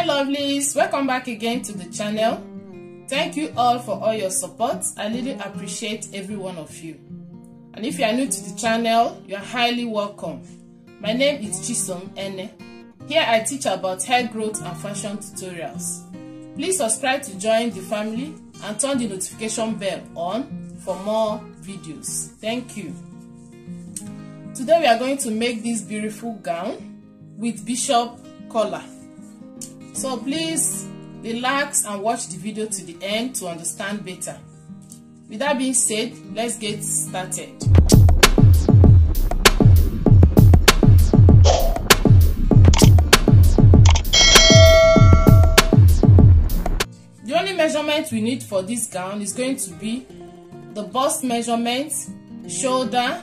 Lovelies, welcome back again to the channel. Thank you all for all your support. I really appreciate every one of you. And if you are new to the channel, you are highly welcome. My name is Chisom Ene. Here I teach about hair growth and fashion tutorials. Please subscribe to join the family and turn the notification bell on for more videos. Thank you. Today we are going to make this beautiful gown with bishop collar. So please relax and watch the video to the end to understand better. With that being said, let's get started. The only measurement we need for this gown is going to be the bust measurement, shoulder,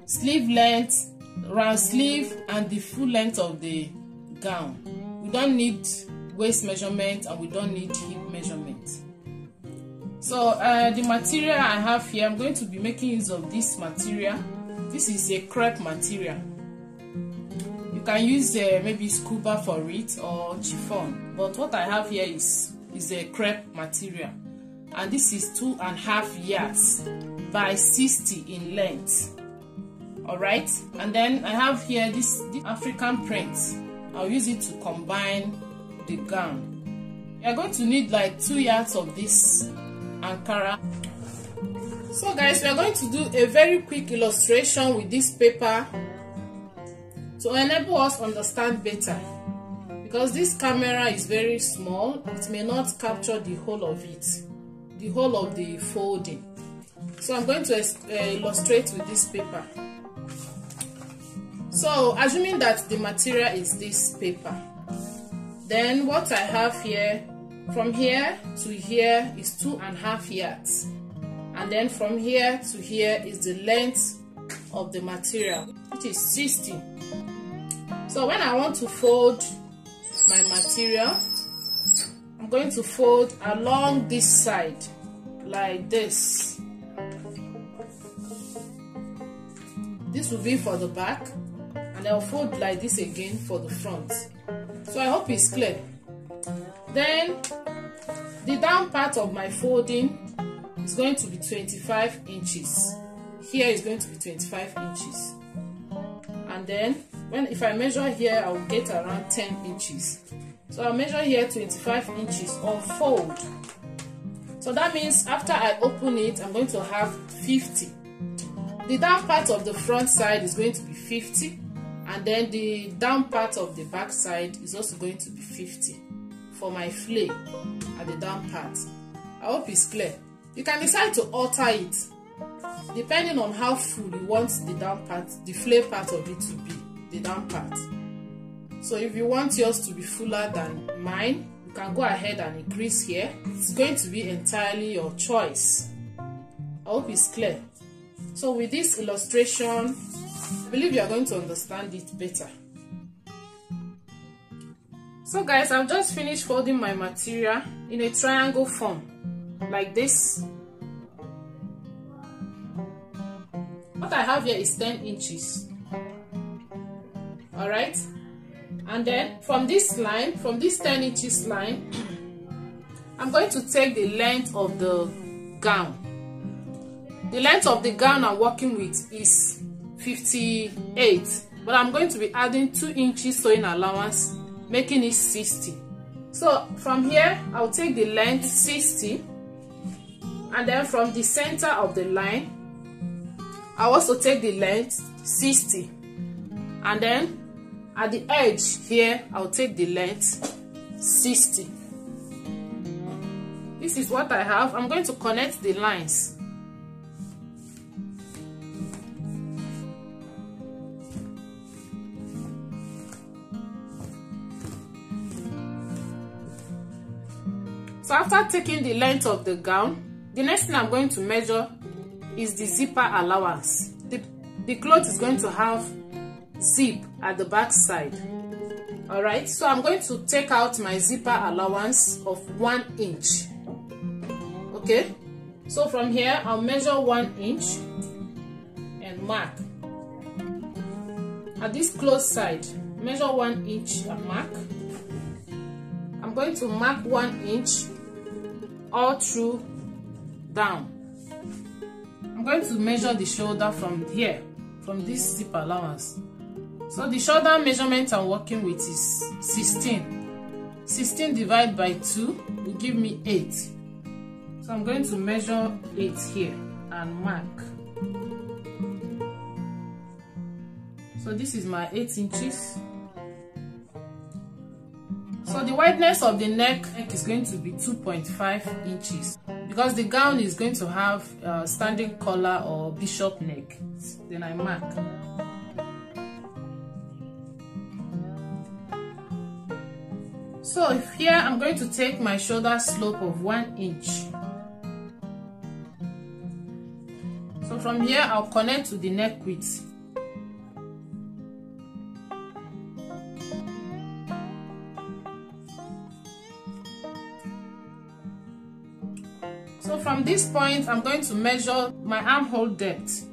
sleeve length, round sleeve, and the full length of the gown. We don't need waist measurement and we don't need hip measurement. So the material I have here, I'm going to be making use of this material. This is a crepe material. You can use maybe scuba for it or chiffon, but what I have here is a crepe material, and this is 2.5 yards by 60 in length. Alright, and then I have here this African print. I'll use it to combine the gown. You're going to need like 2 yards of this Ankara. So guys, we are going to do a very quick illustration with this paper to enable us understand better, because this camera is very small. It may not capture the whole of it, the whole of the folding. So I'm going to illustrate with this paper. So assuming that the material is this paper, then what I have here, from here to here is 2.5 yards, and then from here to here is the length of the material, which is 60. So when I want to fold my material, I'm going to fold along this side like this. This will be for the back, and I'll fold like this again for the front. So I hope it's clear. Then the down part of my folding is going to be 25 inches. Here is going to be 25 inches. And then if I measure here, I will get around 10 inches. So I'll measure here 25 inches on fold. So that means after I open it, I'm going to have 50. The down part of the front side is going to be 50. And then the down part of the back side is also going to be 50 for my flay at the down part. I hope it's clear. You can decide to alter it depending on how full you want the down part, the flay part of it to be, the down part. So if you want yours to be fuller than mine, you can go ahead and increase here. It's going to be entirely your choice. I hope it's clear. So with this illustration, I believe you are going to understand it better. So guys, I've just finished folding my material in a triangle form like this. What I have here is 10 inches. Alright, and then from this line, from this 10 inches line, I'm going to take the length of the gown. The length of the gown I'm working with is 58, but I'm going to be adding 2 inches sewing allowance, making it 60. So from here, I'll take the length 60, and then from the center of the line, I'll also take the length 60, and then at the edge here, I'll take the length 60. this is what I have. I'm going to connect the lines. So after taking the length of the gown, the next thing I'm going to measure is the zipper allowance. The cloth is going to have zip at the back side. Alright, so I'm going to take out my zipper allowance of 1 inch. Okay, so from here I'll measure 1 inch and mark. At this close side, measure 1 inch and mark. I'm going to mark 1 inch all through down. I'm going to measure the shoulder from here, from this zip allowance. So the shoulder measurement I'm working with is 16. 16 divided by 2 will give me 8. So I'm going to measure 8 here and mark. So this is my 8 inches. So the wideness of the neck is going to be 2.5 inches because the gown is going to have standing collar or bishop neck. Then I mark. So here I'm going to take my shoulder slope of 1 inch. So from here I'll connect to the neck width. So from this point, I'm going to measure my armhole depth.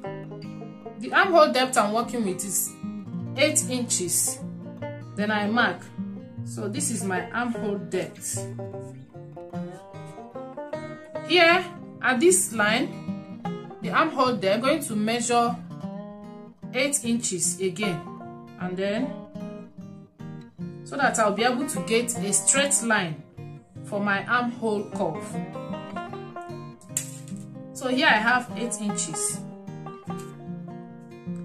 The armhole depth I'm working with is 8 inches. Then I mark. So this is my armhole depth. Here, at this line, the armhole depth, I'm going to measure 8 inches again. And then, so that I'll be able to get a straight line for my armhole curve. So here I have 8 inches.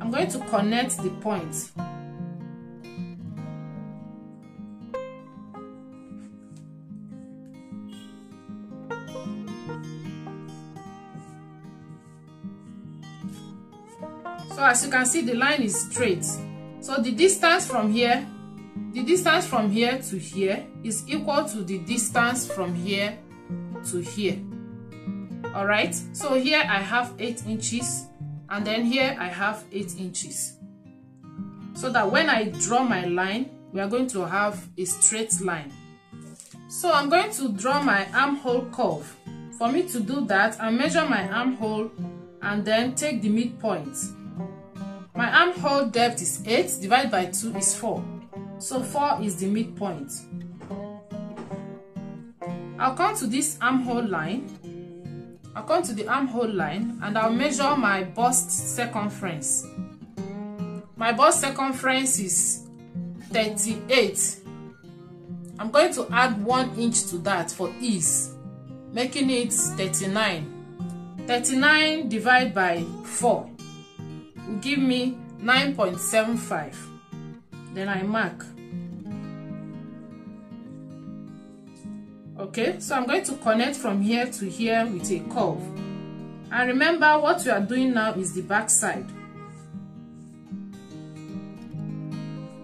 I'm going to connect the point. So as you can see, the line is straight. So the distance from here to here is equal to the distance from here to here. Alright, so here I have 8 inches and then here I have 8 inches. So that when I draw my line, we are going to have a straight line. So I'm going to draw my armhole curve. For me to do that, I measure my armhole and then take the midpoint. My armhole depth is 8, divided by 2 is 4. So 4 is the midpoint. I'll come to this armhole line. I'll come to the armhole line and I'll measure my bust circumference. My bust circumference is 38. I'm going to add 1 inch to that for ease, making it 39. 39 divided by 4 will give me 9.75. Then I mark. Okay, so I'm going to connect from here to here with a curve. And remember, what we are doing now is the back side.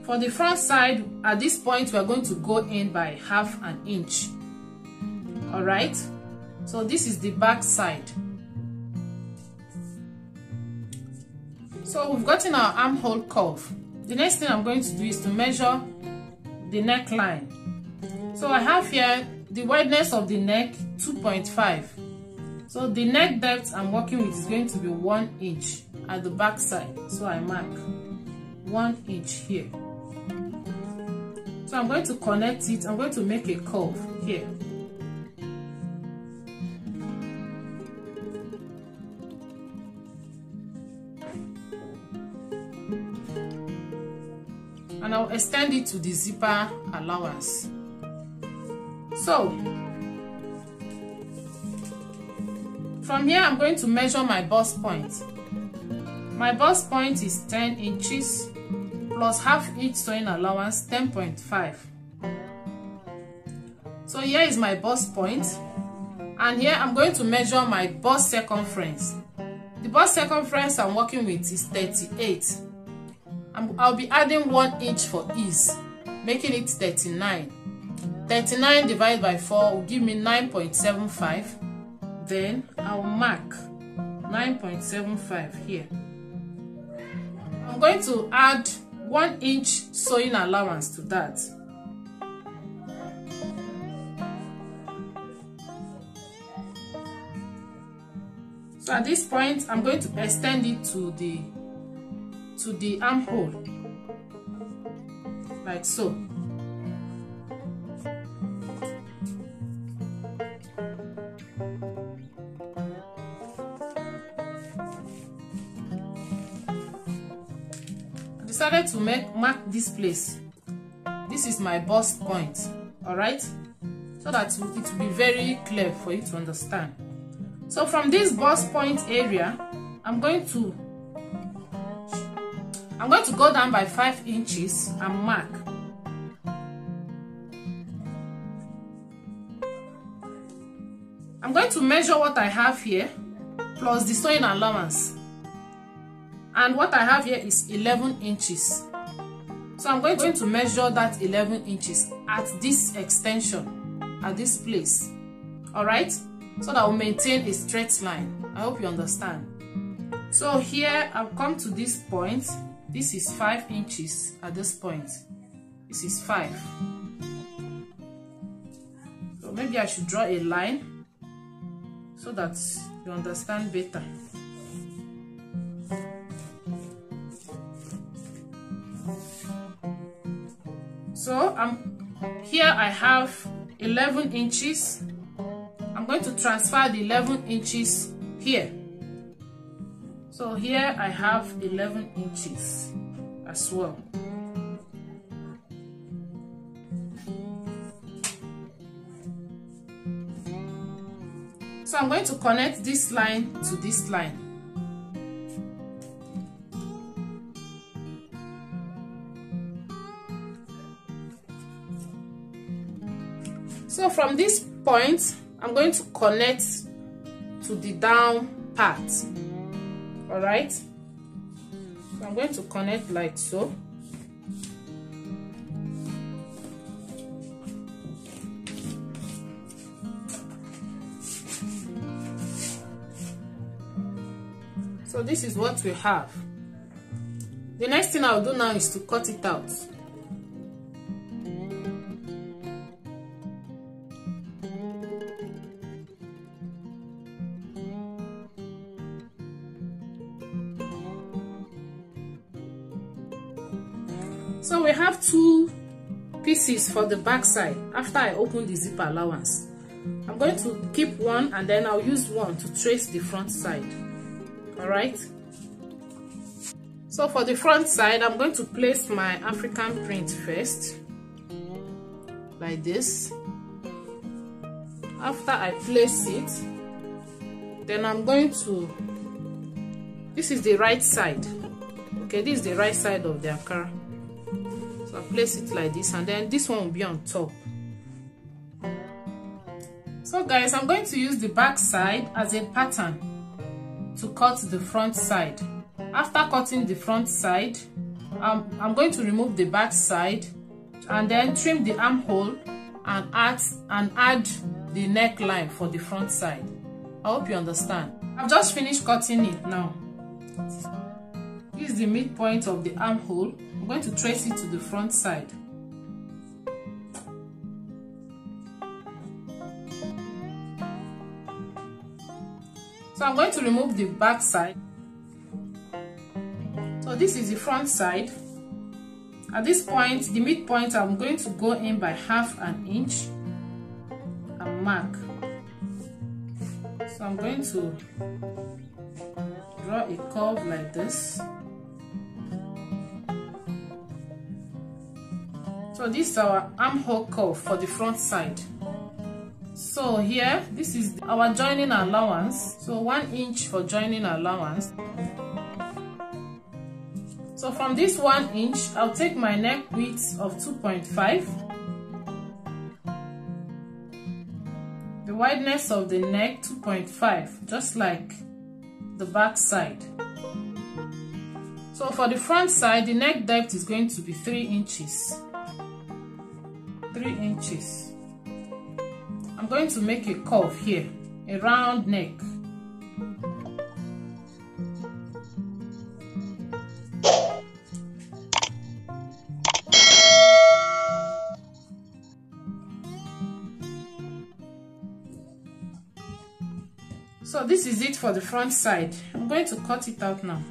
For the front side, at this point, we are going to go in by half an inch. Alright, so this is the back side. So we've gotten our armhole curve. The next thing I'm going to do is to measure the neckline. So I have here the wideness of the neck, 2.5. So the neck depth I'm working with is going to be 1 inch at the back side. So I mark 1 inch here. So I'm going to connect it. I'm going to make a curve here. And I'll extend it to the zipper allowance. So from here I'm going to measure my bust point. My bust point is 10 inches plus half inch sewing allowance, 10.5. So here is my bust point And here I'm going to measure my bust circumference. The bust circumference I'm working with is 38. I'll be adding 1 inch for ease, making it 39. 39 divided by 4 will give me 9.75. Then I'll mark 9.75 here. I'm going to add 1 inch sewing allowance to that. So at this point, I'm going to extend it to the armhole, like so. I decided to mark this place. This is my bust point, all right, so that it will be very clear for you to understand. So from this bust point area, I'm going to go down by 5 inches and mark. I'm going to measure what I have here plus the sewing allowance. And what I have here is 11 inches. So I'm going to measure that 11 inches at this extension, at this place. Alright? So that will maintain a straight line. I hope you understand. So here I've come to this point. This is 5 inches at this point. This is 5. So maybe I should draw a line so that you understand better. So here I have 11 inches. I'm going to transfer the 11 inches here. So here I have 11 inches as well. So I'm going to connect this line to this line. So from this point, I'm going to connect to the down part. All right. So I'm going to connect like so. So this is what we have. The next thing I'll do now is to cut it out. So we have 2 pieces for the back side. After I open the zip allowance, I'm going to keep one and then I'll use one to trace the front side. All right. So for the front side, I'm going to place my African print first, like this. After I place it, then I'm going to, this is the right side. Okay, this is the right side of the Ankara. So I place it like this, and then this one will be on top. So guys, I'm going to use the back side as a pattern to cut the front side. After cutting the front side, I'm going to remove the back side and then trim the armhole and add the neckline for the front side. I hope you understand. I've just finished cutting it now. This is the midpoint of the armhole. I'm going to trace it to the front side. So I'm going to remove the back side. So this is the front side. At this point, the midpoint, I'm going to go in by ½ an inch and mark. So I'm going to draw a curve like this. So this is our armhole curve for the front side. So here, this is our joining allowance. So 1 inch for joining allowance. So from this 1 inch, I'll take my neck width of 2.5. The wideness of the neck 2.5, just like the back side. So for the front side, the neck depth is going to be 3 inches. 3 inches. I'm going to make a curve here, a round neck. So this is it for the front side. I'm going to cut it out now.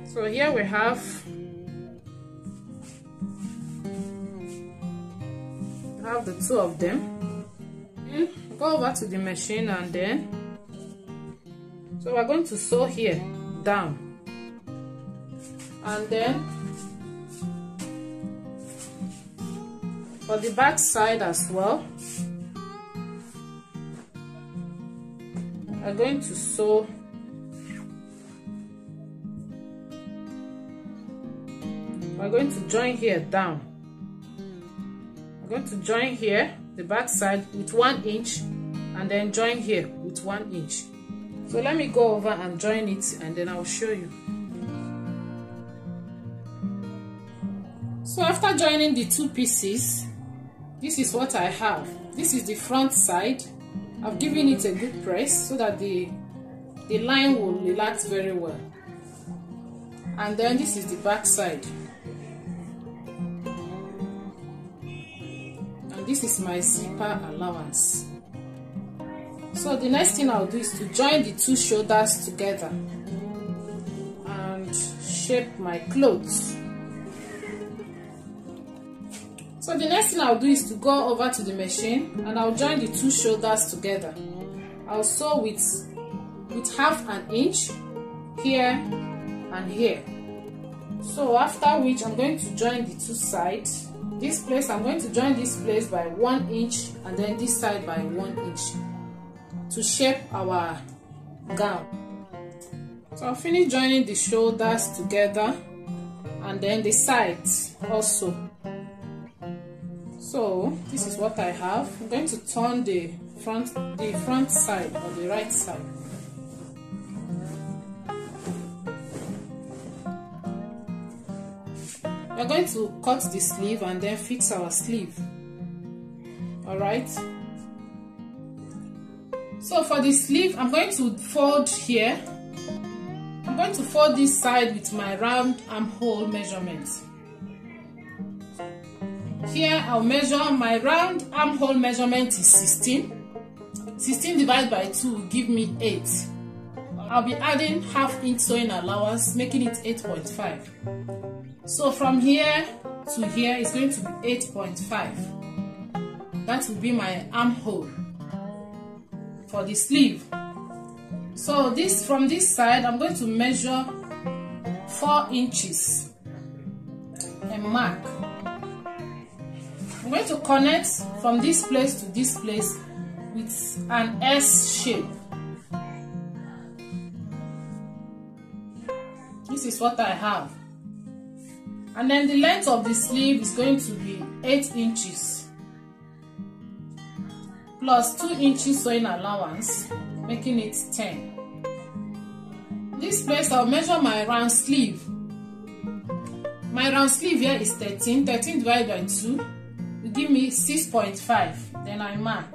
So here we have the two of them. Go over to the machine and then, so we're going to sew here down, and then for the back side as well, we're going to sew we're going to join here down. We're going to join here the back side with 1 inch and then join here with 1 inch. So let me go over and join it and then I'll show you. So after joining the two pieces, this is what I have. This is the front side. I've given it a good press so that the line will relax very well. And then this is the back side. And this is my zipper allowance. So the next thing I'll do is to join the two shoulders together and shape my clothes. So the next thing I'll do is to go over to the machine and I'll join the two shoulders together. I'll sew with 1/2 inch here and here. So after which I'm going to join the two sides. This place, I'm going to join this place by 1 inch and then this side by 1 inch to shape our gown. So I'll finish joining the shoulders together and then the sides also. So this is what I have. I'm going to turn the front side or the right side. We're going to cut the sleeve and then fix our sleeve. Alright. So for the sleeve, I'm going to fold here. I'm going to fold this side with my round armhole measurement. Here I'll measure, my round armhole measurement is 16. 16 divided by 2 will give me 8. I'll be adding 1/2 inch sewing allowance, making it 8.5. So from here to here is going to be 8.5. That will be my armhole for the sleeve. So this, from this side, I'm going to measure 4 inches and mark. I'm going to connect from this place to this place with an S shape. This is what I have. And then the length of the sleeve is going to be 8 inches plus 2 inches sewing allowance, making it 10. This place I'll measure my round sleeve. My round sleeve here is 13. 13 divided by 2 will give me 6.5. Then I mark.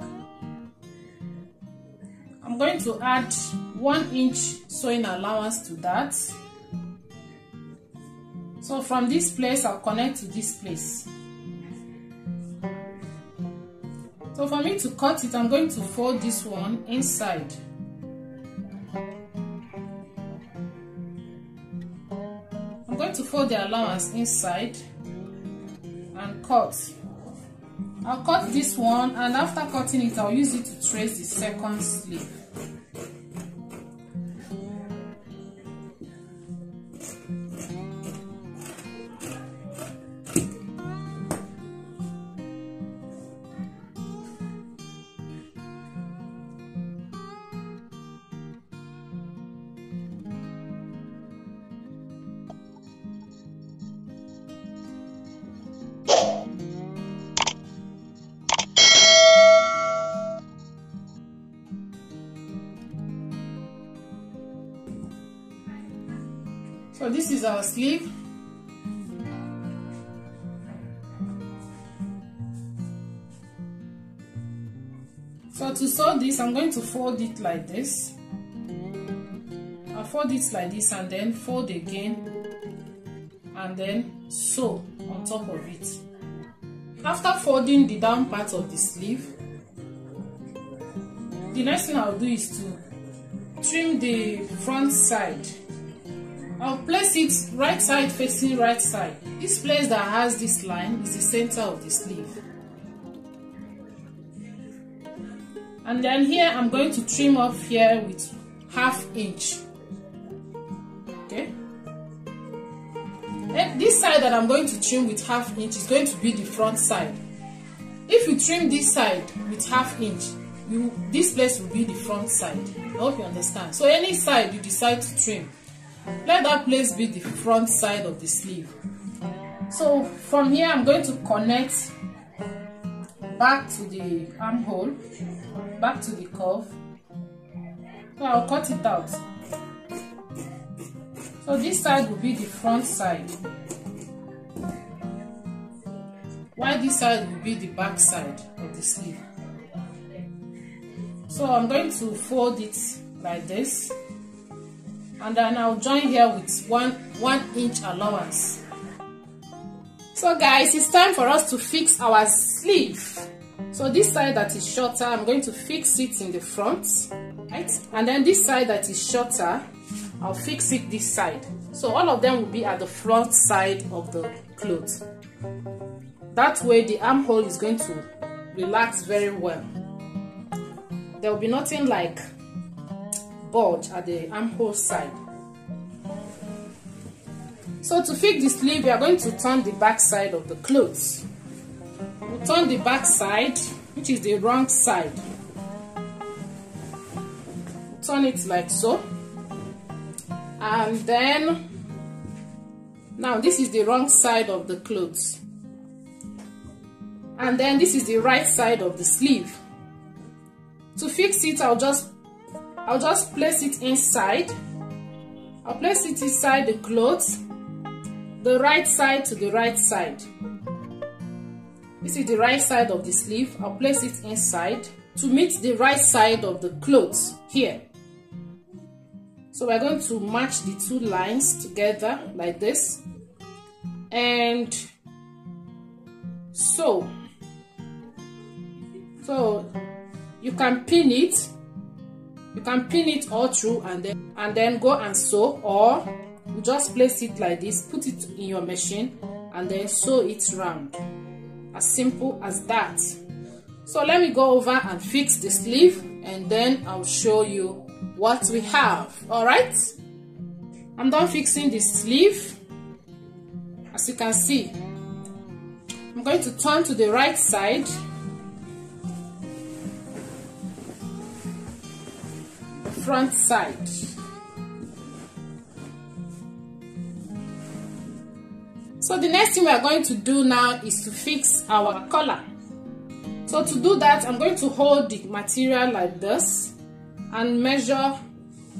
I'm going to add 1 inch sewing allowance to that. So from this place, I'll connect to this place. So for me to cut it, I'm going to fold this one inside. I'm going to fold the allowance inside and cut. I'll cut this one, and after cutting it, I'll use it to trace the second sleeve. So this is our sleeve. So to sew this, I'm going to fold it like this. I'll fold it like this and then fold again and then sew on top of it. After folding the down part of the sleeve, the next thing I'll do is to trim the front side. I'll place it right side facing right side. This place that has this line is the center of the sleeve. And then here I'm going to trim off here with 1/2 inch. Okay. And this side that I'm going to trim with 1/2 inch is going to be the front side. If you trim this side with 1/2 inch, this place will be the front side. I hope you understand. So any side you decide to trim, let that place be the front side of the sleeve. So from here I'm going to connect back to the armhole, back to the curve. So I'll cut it out. So this side will be the front side, while this side will be the back side of the sleeve. So I'm going to fold it like this, and then I'll join here with one inch allowance. So guys, it's time for us to fix our sleeve. So this side that is shorter, I'm going to fix it in the front, right? And then this side that is shorter, I'll fix it this side. So all of them will be at the front side of the cloth. That way the armhole is going to relax very well. There will be nothing like bulge at the armhole side. So to fix the sleeve, we are going to turn the back side of the clothes. We'll turn the back side, which is the wrong side. We'll turn it like so. And then, now this is the wrong side of the clothes. And then this is the right side of the sleeve. To fix it, I'll just place it inside. I'll place it inside the clothes, the right side to the right side. This is the right side of the sleeve. I'll place it inside to meet the right side of the clothes here. So we're going to match the two lines together like this and sew. So you can pin it all through and then go and sew, or you just place it like this, put it in your machine and then sew it round. As simple as that. So let me go over and fix the sleeve and then I'll show you what we have. All right, I'm done fixing the sleeve. As you can see, I'm going to turn to the right side, the front side. So the next thing we are going to do now is to fix our collar. So to do that, I'm going to hold the material like this and measure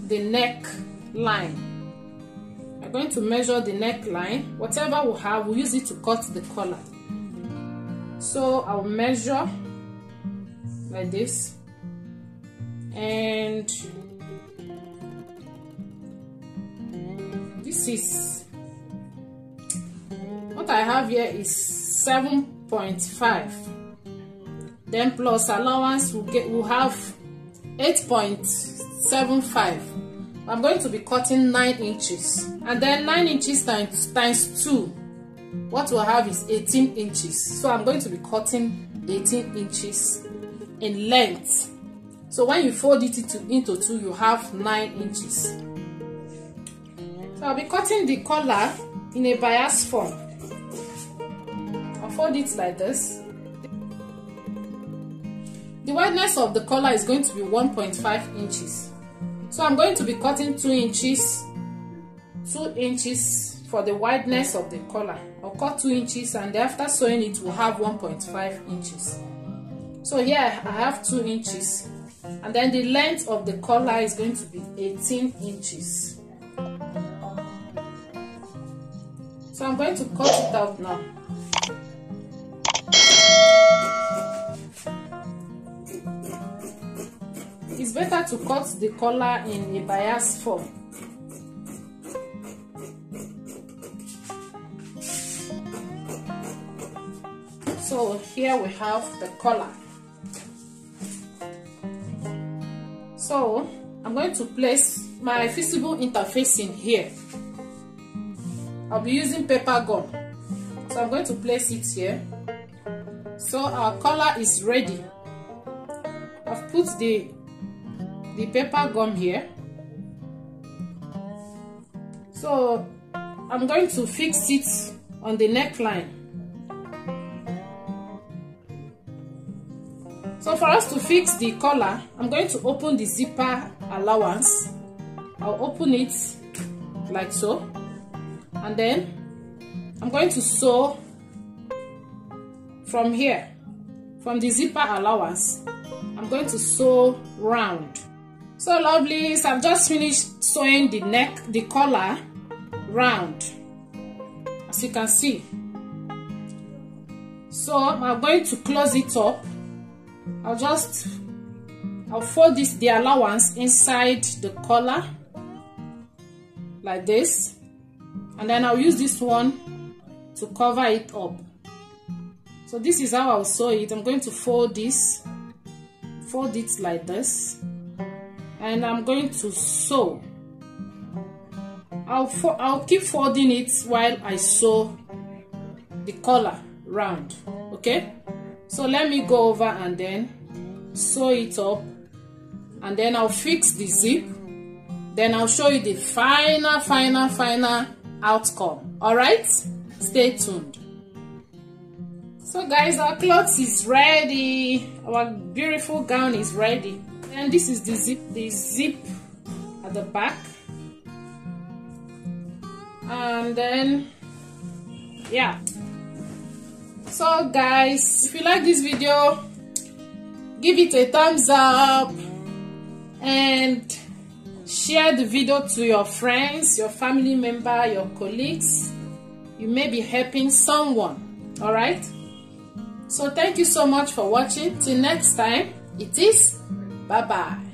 the neck line. I'm going to measure the neckline. Whatever we have, we'll use it to cut the collar. So I'll measure like this, and this is what I have here is 7.5. Then plus allowance we'll have 8.75. I'm going to be cutting 9 inches, and then 9 inches times 2, what we'll have is 18 inches. So I'm going to be cutting 18 inches in length. So when you fold it into 2, you have 9 inches. So I'll be cutting the collar in a bias form. I'll fold it like this. The wideness of the collar is going to be 1.5 inches. So I'm going to be cutting 2 inches for the wideness of the collar. I'll cut 2 inches, and after sewing it, we'll have 1.5 inches. So here I have 2 inches, and then the length of the collar is going to be 18 inches. So I'm going to cut it out now. It's better to cut the collar in a bias form. So here we have the collar. So I'm going to place my visible interface in here. I'll be using paper gum. So I'm going to place it here. So our collar is ready. I've put the paper gum here. So I'm going to fix it on the neckline. So for us to fix the collar, I'm going to open the zipper allowance. I'll open it like so, and then I'm going to sew from here, from the zipper allowance. I'm going to sew round. So lovely, so I've just finished sewing the collar round, as you can see. So I'm going to close it up. I'll fold the allowance inside the collar like this, and then I'll use this one to cover it up. So this is how I'll sew it. I'm going to fold it like this, and I'm going to sew. I'll keep folding it while I sew the collar round. Okay, so let me go over and then sew it up, and then I'll fix the zip. Then I'll show you the final outcome. All right, stay tuned. So guys, our cloth is ready. Our beautiful gown is ready, and this is the zip at the back. And then yeah, so guys, if you like this video, give it a thumbs up and share the video to your friends, your family member, your colleagues. You may be helping someone. All right, so thank you so much for watching. Till next time, it is bye bye.